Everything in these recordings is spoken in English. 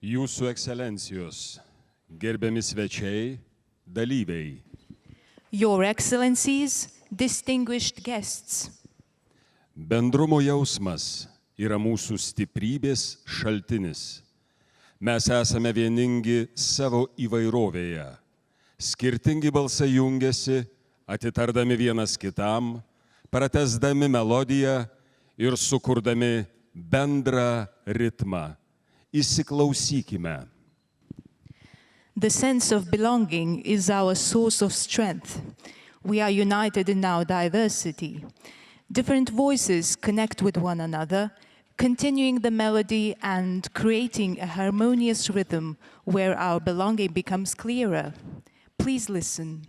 Jūsų ekscelencijos, gerbiami svečiai, dalyviai. Your Excellencies, distinguished guests. Bendrumo jausmas yra mūsų stiprybės šaltinis. Mes esame vieningi savo įvairovėje. Skirtingi balsai jungiasi, atitardami vienas kitam, pratęsdami melodiją ir sukurdami bendrą ritmą. Įsiklausykime. The sense of belonging is our source of strength. We are united in our diversity. Different voices connect with one another, continuing the melody and creating a harmonious rhythm where our belonging becomes clearer. Please listen.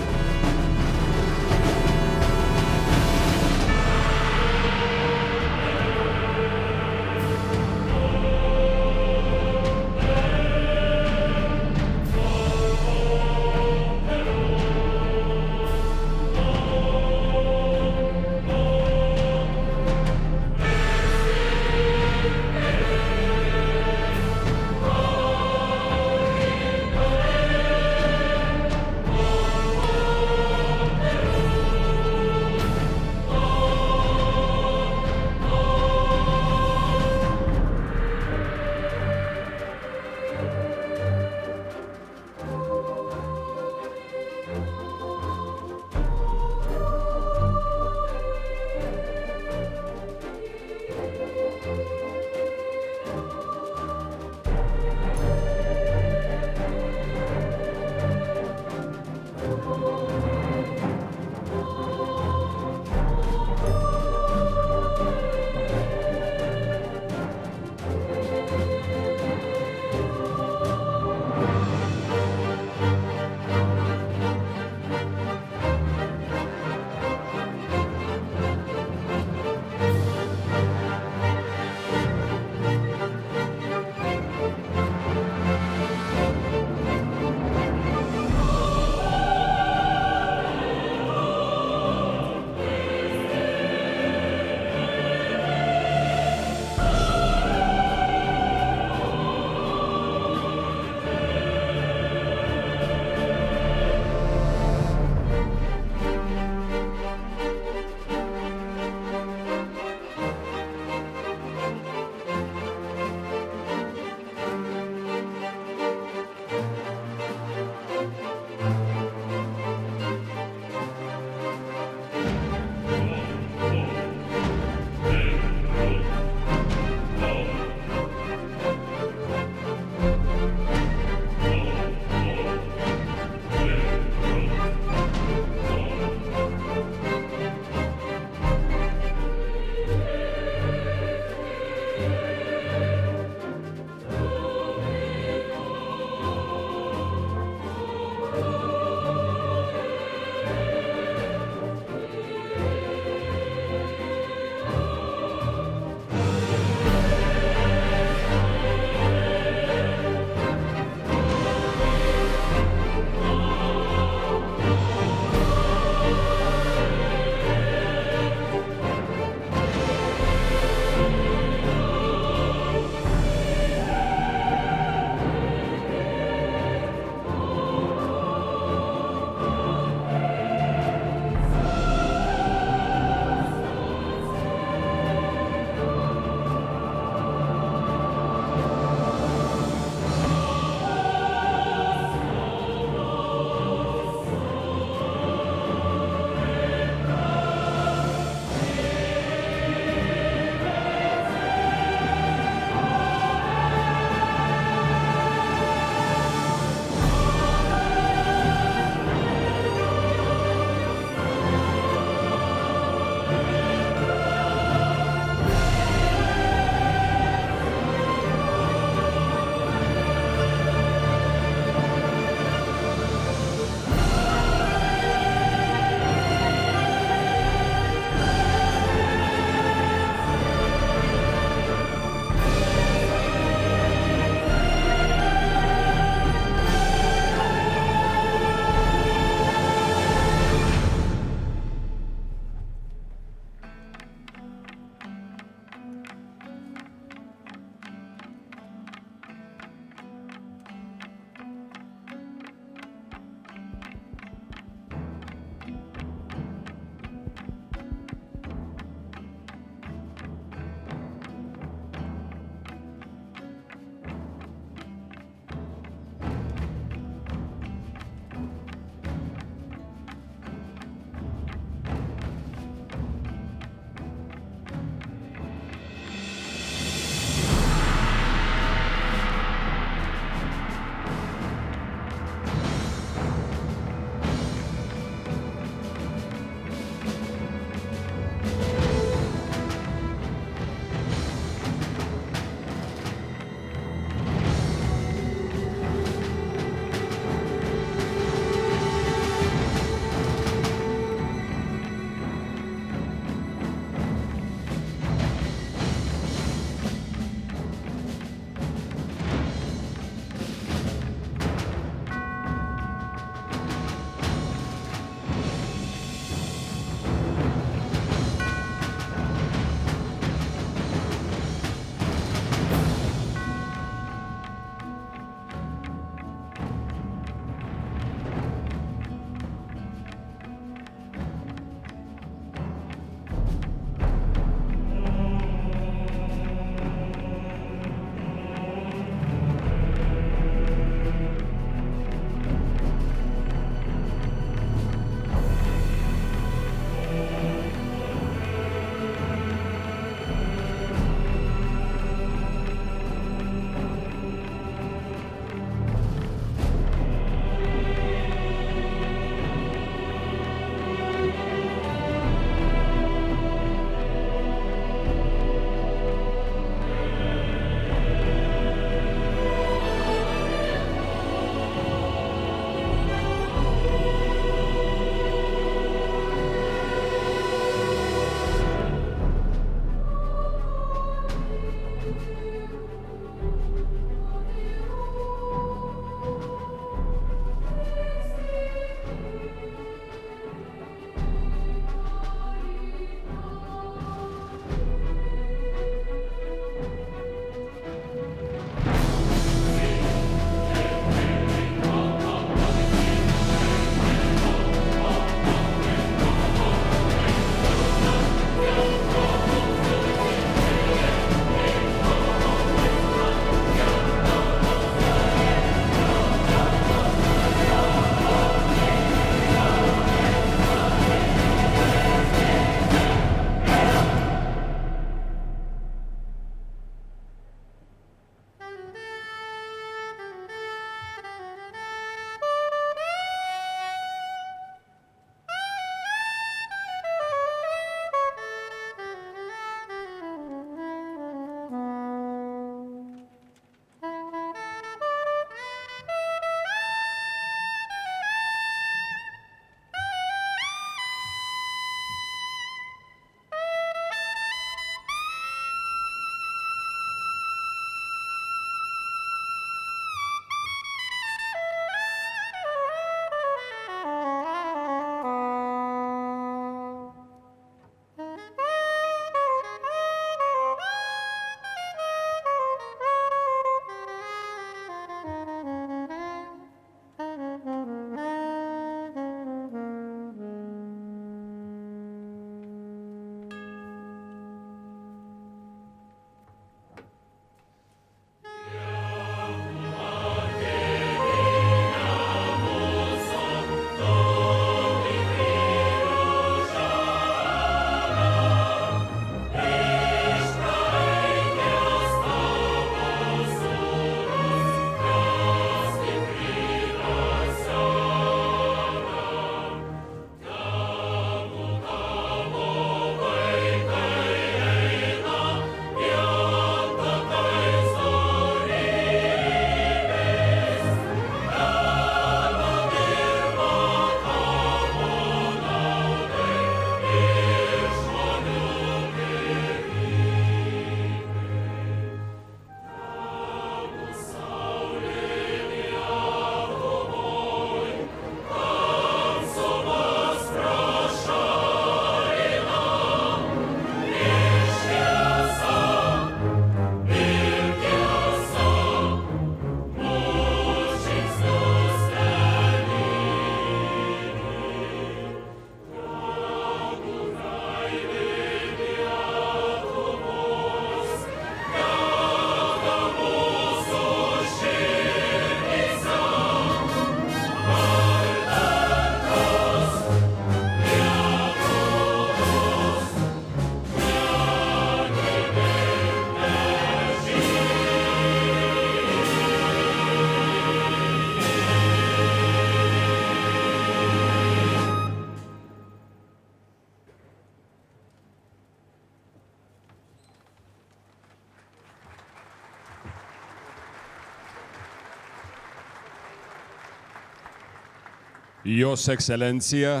Jos ekscelencija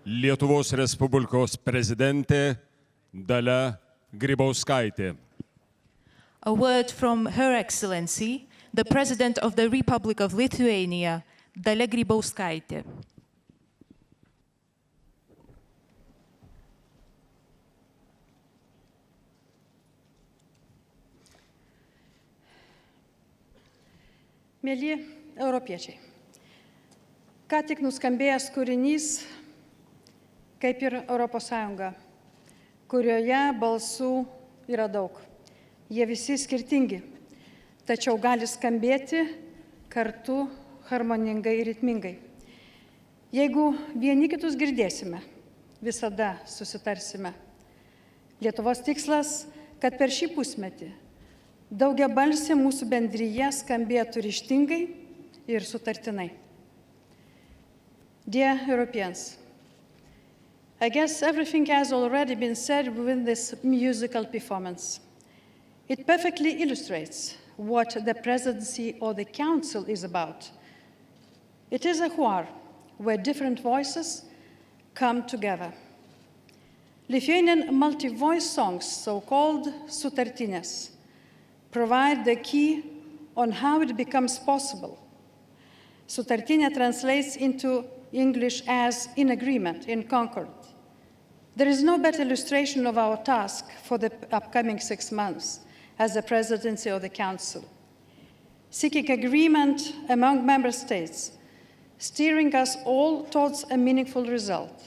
Lietuvos Respublikos prezidentė Dalia Grybauskaitė. A word from Her Excellency, the President of the Republic of Lithuania, Dalia Grybauskaitė. Mėly europiečiai, ką tik nuskambėjęs kūrinys, kaip ir Europos Sąjunga, kurioje balsų yra daug. Jie visi skirtingi, tačiau gali skambėti kartu harmoningai ir ritmingai. Jeigu vieni kitus girdėsime, visada susitarsime. Lietuvos tikslas, kad per šį pusmetį daugiabalsė mūsų bendryje skambėtų ryžtingai ir sutartinai. Dear Europeans, I guess everything has already been said within this musical performance. It perfectly illustrates what the Presidency or the Council is about. It is a choir where different voices come together. Lithuanian multi-voice songs, so-called sutartinės, provide the key on how it becomes possible. Sutartinė translates into English as in agreement, in concord. There is no better illustration of our task for the upcoming 6 months as the Presidency of the Council. Seeking agreement among member states, steering us all towards a meaningful result.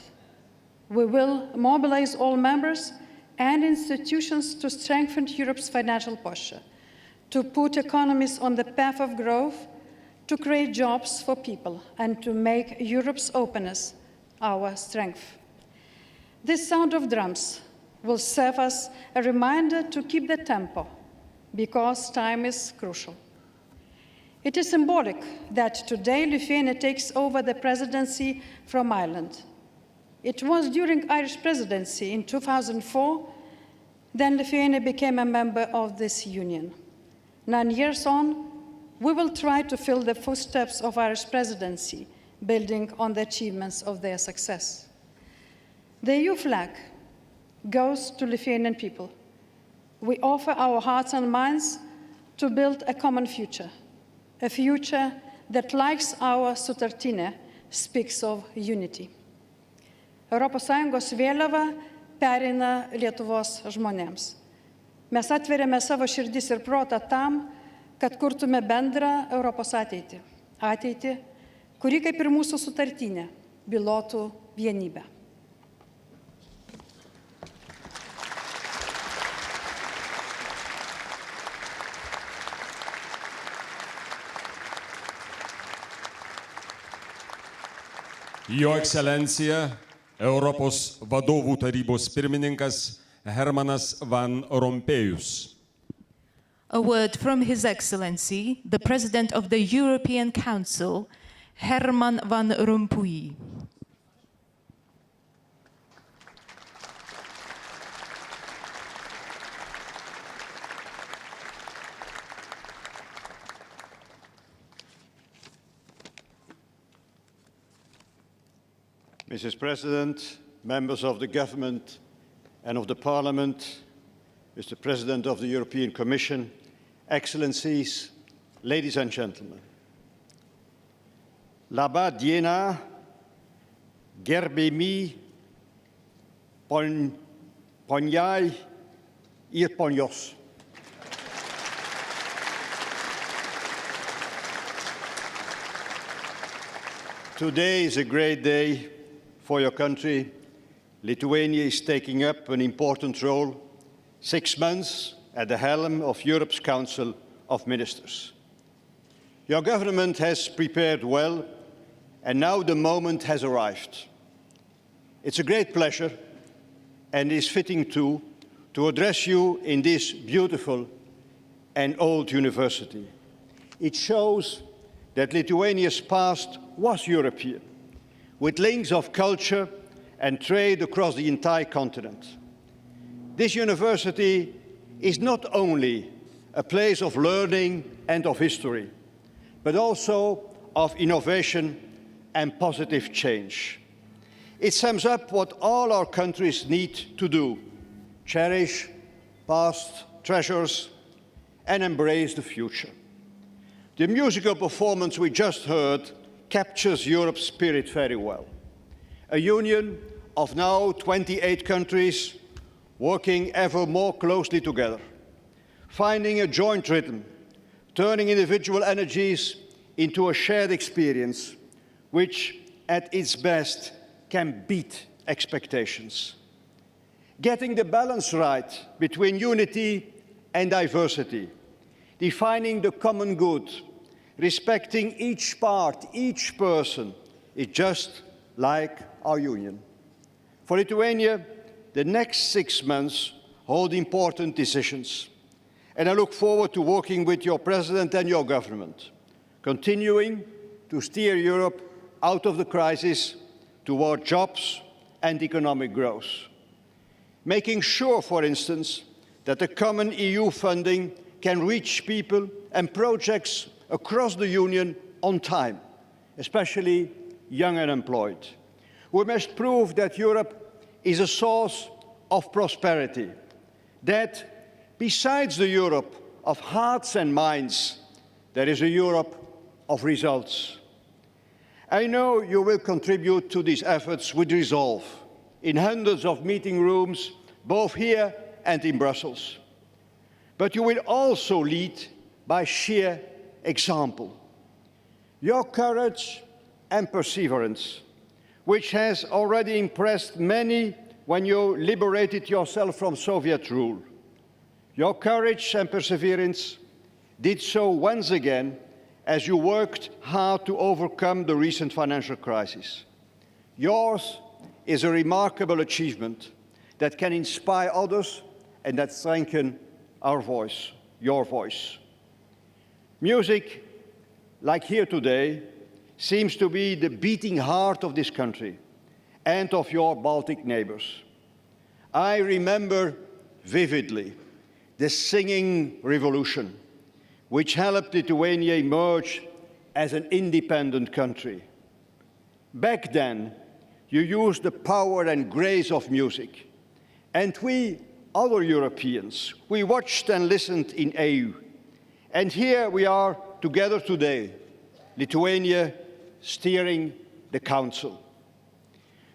We will mobilize all members and institutions to strengthen Europe's financial posture, to put economies on the path of growth, to create jobs for people, and to make Europe's openness our strength. This sound of drums will serve as a reminder to keep the tempo, because time is crucial. It is symbolic that today Lithuania takes over the presidency from Ireland. It was during Irish presidency in 2004 that Lithuania became a member of this union. 9 years on, we will try to fill the footsteps of Irish presidency, building on the achievements of their success. The EU flag goes to Lithuanian people. We offer our hearts and minds to build a common future, a future that, like our sutartinė, speaks of unity. ES vėliava pereina Lietuvos žmonėms. Mes atveriame savo širdis ir protą tam, kad kurtume bendrą Europos ateitį. Ateitį, kuri, kaip ir mūsų sutartinė, bylotų vienybę. Jo ekscelencija Europos vadovų tarybos pirmininkas Hermanas Van Rompėjus. A word from His Excellency, the President of the European Council, Herman Van Rompuy. Mrs. President, members of the government and of the Parliament, Mr. President of the European Commission, Excellencies, ladies and gentlemen. Laba diena, gerbiami poniai ir ponios. Today is a great day for your country. Lithuania is taking up an important role, 6 months at the helm of Europe's Council of Ministers. Your government has prepared well, and now the moment has arrived. It's a great pleasure, and is fitting too, to address you in this beautiful and old university. It shows that Lithuania's past was European, with links of culture and trade across the entire continent. This university is not only a place of learning and of history, but also of innovation, and positive change. It sums up what all our countries need to do: cherish past treasures and embrace the future. The musical performance we just heard captures Europe's spirit very well. A union of now 28 countries working ever more closely together, finding a joint rhythm, turning individual energies into a shared experience, which at its best can beat expectations. Getting the balance right between unity and diversity, defining the common good, respecting each part, each person, is just like our union. For Lithuania, the next 6 months hold important decisions, and I look forward to working with your President and your government, continuing to steer Europe out of the crisis toward jobs and economic growth. Making sure, for instance, that the common EU funding can reach people and projects across the Union on time, especially young and unemployed. We must prove that Europe is a source of prosperity, that besides the Europe of hearts and minds, there is a Europe of results. I know you will contribute to these efforts with resolve in hundreds of meeting rooms, both here and in Brussels. But you will also lead by sheer example. Your courage and perseverance, which has already impressed many when you liberated yourself from Soviet rule. Your courage and perseverance did so once again as you worked hard to overcome the recent financial crisis. Yours is a remarkable achievement that can inspire others and that strengthen our voice, your voice. Music, like here today, seems to be the beating heart of this country and of your Baltic neighbors. I remember vividly the singing revolution, which helped Lithuania emerge as an independent country. Back then, you used the power and grace of music, and we, other Europeans, we watched and listened in awe. And here we are together today, Lithuania steering the Council.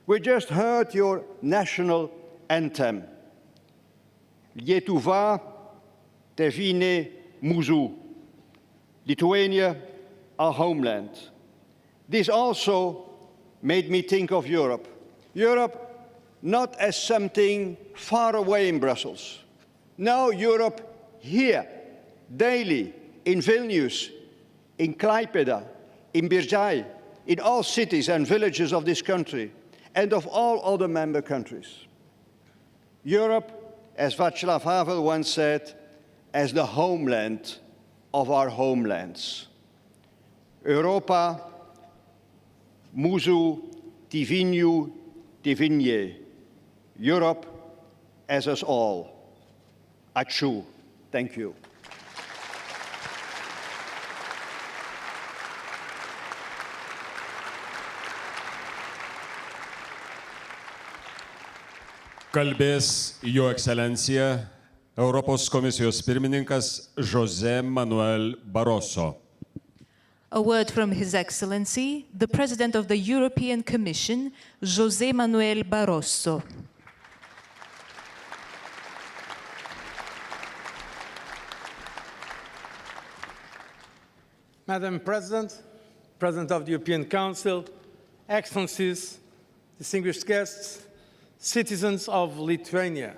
We just heard your national anthem, Lietuva tėvynė mūsų, Lithuania, our homeland. This also made me think of Europe. Europe not as something far away in Brussels. No, Europe here, daily, in Vilnius, in Klaipėda, in Biržai, in all cities and villages of this country, and of all other member countries. Europe, as Václav Havel once said, as the homeland of our homelands. Europa, mūsų tėvynių tėvynė. Europe as us all. Ačiū. Thank you. Kalbės Jo ekscelencija Europos komisijos pirmininkas José Manuel Barroso. A word from His Excellency, the President of the European Commission, José Manuel Barroso. Madam President, President of the European Council, Excellencies, distinguished guests, citizens of Lithuania.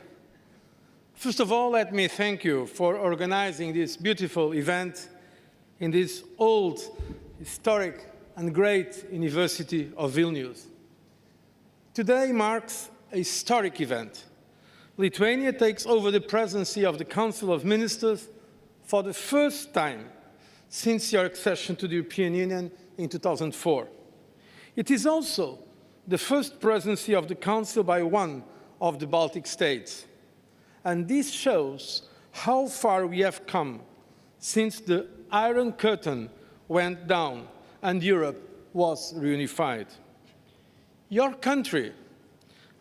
First of all, let me thank you for organizing this beautiful event in this old, historic, and great University of Vilnius. Today marks a historic event. Lithuania takes over the presidency of the Council of Ministers for the first time since your accession to the European Union in 2004. It is also the first presidency of the Council by one of the Baltic states. And this shows how far we have come since the Iron Curtain went down and Europe was reunified. Your country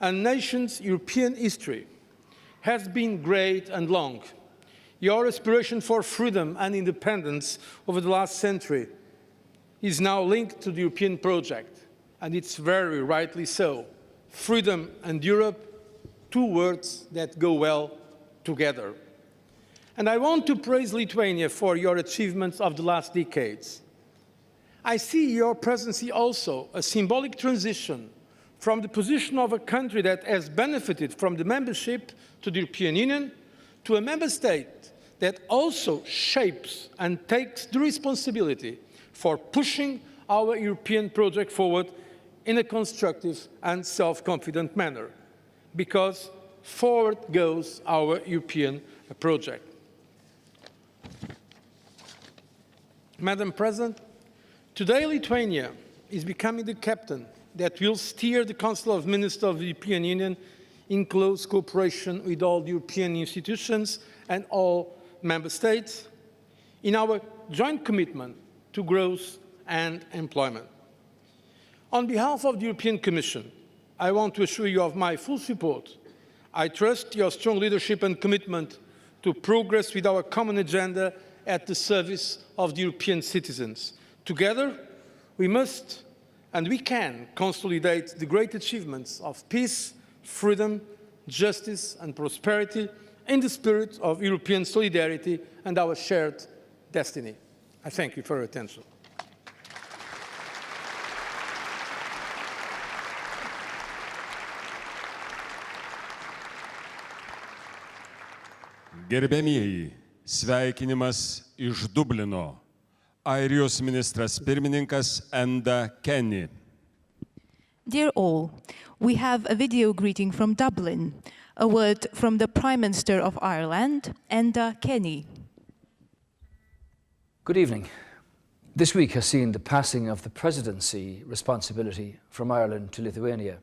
and nation's European history has been great and long. Your aspiration for freedom and independence over the last century is now linked to the European project, and it's very rightly so. Freedom and Europe, two words that go well together. And I want to praise Lithuania for your achievements of the last decades. I see your presidency also a symbolic transition from the position of a country that has benefited from the membership to the European Union to a member state that also shapes and takes the responsibility for pushing our European project forward in a constructive and self-confident manner, because forward goes our European project. Madam President, today Lithuania is becoming the captain that will steer the Council of Ministers of the European Union in close cooperation with all the European institutions and all member states in our joint commitment to growth and employment. On behalf of the European Commission, I want to assure you of my full support. I trust your strong leadership and commitment to progress with our common agenda at the service of the European citizens. Together, we must and we can consolidate the great achievements of peace, freedom, justice and prosperity in the spirit of European solidarity and our shared destiny. I thank you for your attention. Gerbėmieji, sveikinimas iš Dublino. Airijos ministras pirmininkas Enda Kenny. Dear all, we have a video greeting from Dublin, a word from the Prime Minister of Ireland, Enda Kenny. Good evening. This week has seen the passing of the presidency responsibility from Ireland to Lithuania.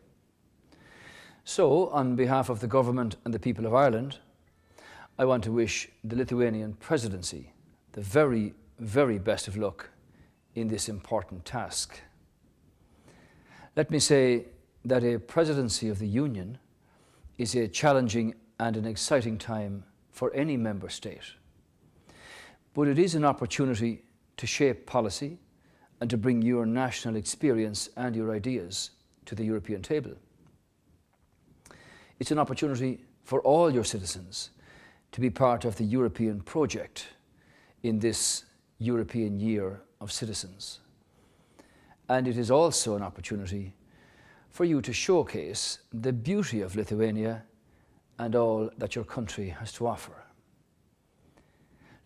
So, on behalf of the government and the people of Ireland, I want to wish the Lithuanian presidency the very, very best of luck in this important task. Let me say that a presidency of the Union is a challenging and an exciting time for any member state. But it is an opportunity to shape policy and to bring your national experience and your ideas to the European table. It's an opportunity for all your citizens to be part of the European project in this European Year of Citizens. And it is also an opportunity for you to showcase the beauty of Lithuania and all that your country has to offer.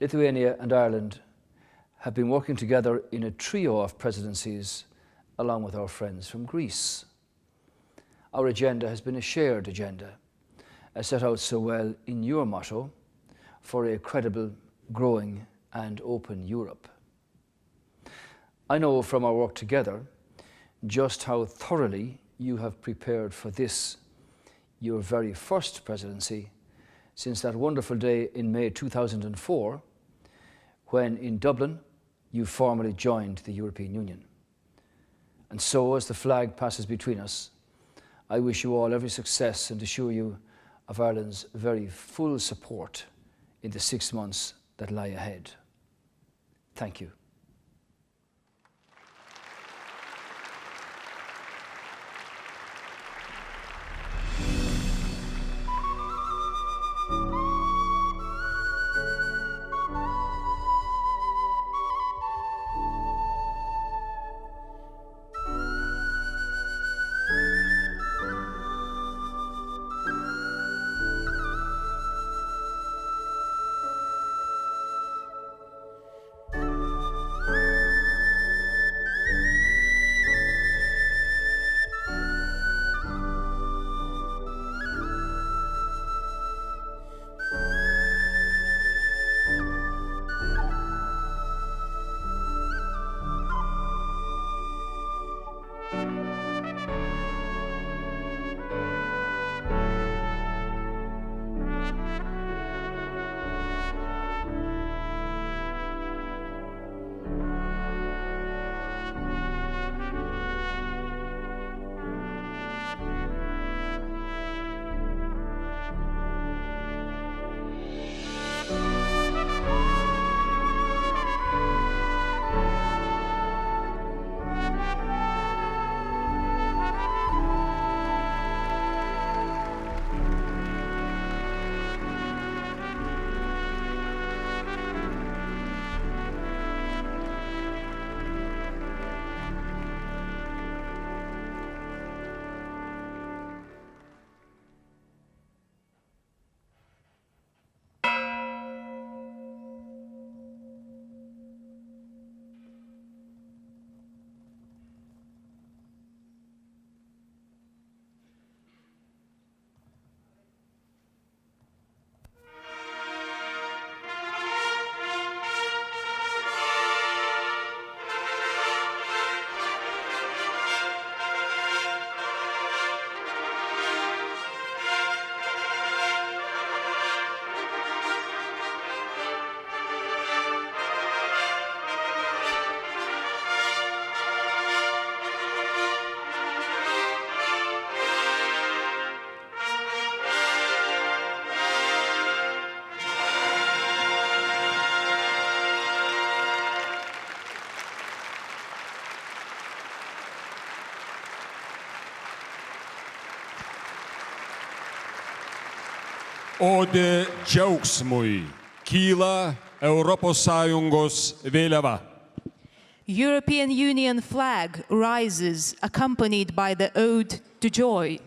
Lithuania and Ireland have been working together in a trio of presidencies along with our friends from Greece. Our agenda has been a shared agenda, as set out so well in your motto, for a credible, growing and open Europe. I know from our work together just how thoroughly you have prepared for this, your very first presidency, since that wonderful day in May 2004, when in Dublin you formally joined the European Union. And so, as the flag passes between us, I wish you all every success and assure you of Ireland's very full support in the 6 months that lie ahead. Thank you. Odė džiaugsmui kyla ES vėliava. European Union flag rises accompanied by the ode to joy.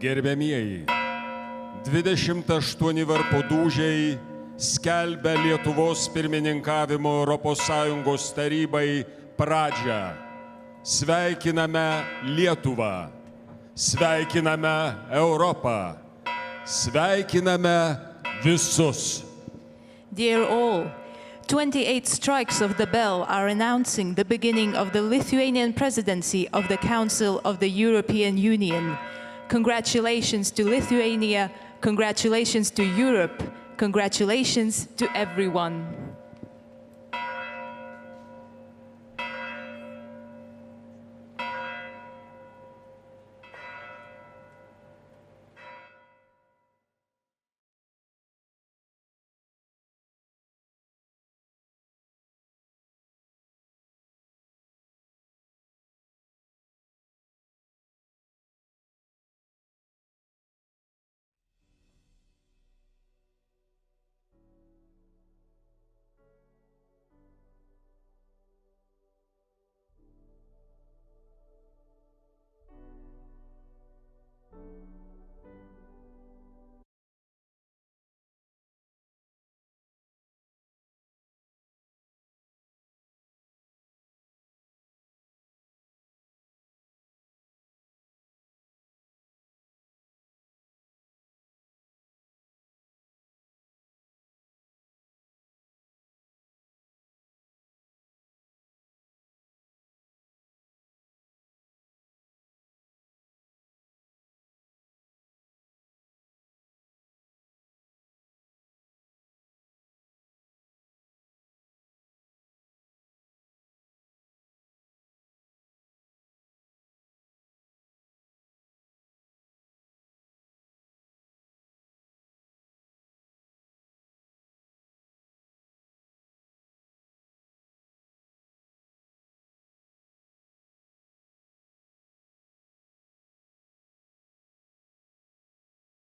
Gerbiamieji, 28 varpo dūžiai skelbia Lietuvos pirmininkavimo ES tarybai pradžią. Sveikiname Lietuvą, sveikiname Europą, sveikiname visus. Dear all, 28 strikes of the bell are announcing the beginning of the Lithuanian presidency of the Council of the European Union. Congratulations to Lithuania, congratulations to Europe, congratulations to everyone.